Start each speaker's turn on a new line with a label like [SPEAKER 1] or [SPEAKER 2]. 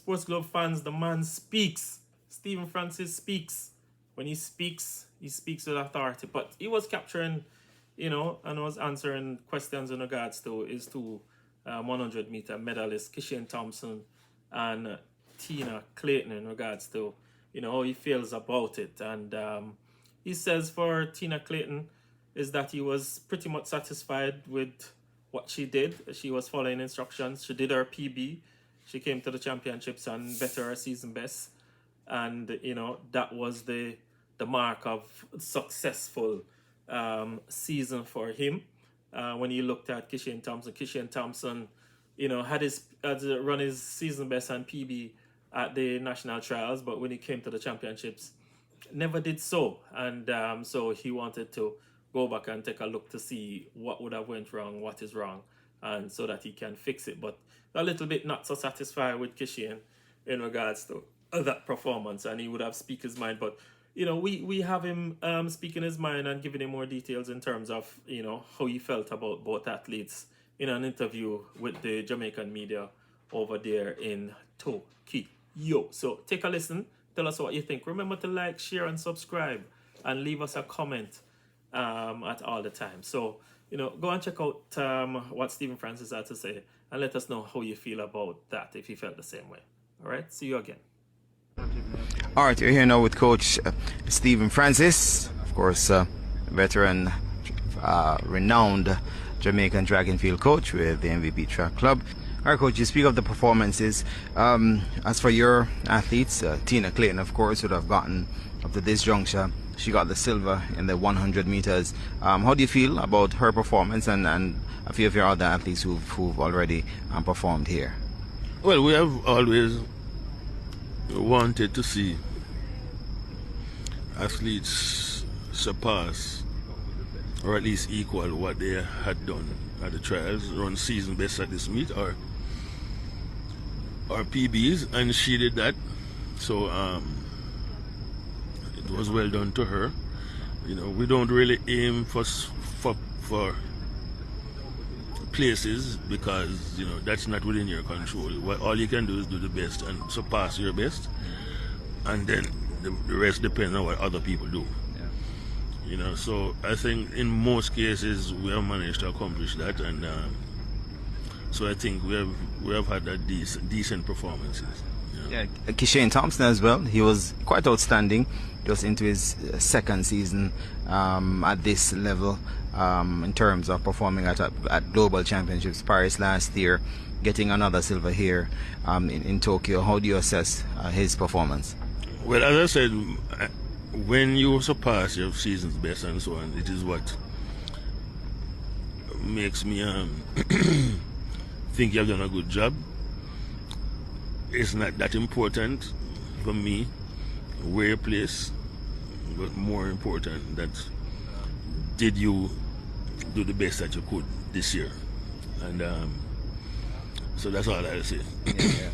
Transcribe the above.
[SPEAKER 1] SportsGlobe fans, the man speaks. Stephen Francis speaks. When he speaks with authority. But he was capturing, and was answering questions in regards to his two 100-meter medalists, Keshane Thompson and Tina Clayton, in regards to, how he feels about it. And he says for Tina Clayton is that he was pretty much satisfied with what she did. She was following instructions. She did her PB. She came to the championships and better her season best. And, that was the mark of successful season for him. When you looked at Keshane Thompson, had run his season best and PB at the national trials, but when he came to the championships, never did so. And so he wanted to go back and take a look to see what would have went wrong, what is wrong, and so that he can fix it. But a little bit not so satisfied with Keshane in regards to that performance, and he would have speak his mind. But we have him speaking his mind and giving him more details in terms of how he felt about both athletes in an interview with the Jamaican media over there in Tokyo. So take a listen, tell us what you think. Remember to like, share, and subscribe, and leave us a comment at all the time. So go and check out what Stephen Francis had to say, and let us know how you feel about that, if you felt the same way. All right, see you again.
[SPEAKER 2] All right, you're here now with Coach Stephen Francis, of course, veteran, renowned Jamaican track and field coach with the MVP Track Club. All right, Coach, you speak of the performances. As for your athletes, Tina Clayton, of course, would have gotten up to this juncture. She got the silver in the 100 meters. How do you feel about her performance and a few of your other athletes who've already performed here?
[SPEAKER 3] Well, we have always wanted to see athletes surpass or at least equal what they had done at the trials, run season best at this meet or PBs, and she did that. So it was well done to her. We don't really aim for places because that's not within your control. All you can do is do the best and surpass your best, and then the rest depends on what other people do. So I think in most cases we have managed to accomplish that, and so I think we have had that decent performances.
[SPEAKER 2] Yeah, Keshane Thompson as well. He was quite outstanding, just into his second season at this level in terms of performing at global championships. Paris last year, getting another silver here in Tokyo. How do you assess his performance?
[SPEAKER 3] Well, as I said, when you surpass your season's best and so on, it is what makes me think you have done a good job. It's not that important for me where you place, but more important that did you do the best that you could this year, and so that's all I'll say.
[SPEAKER 2] Yeah.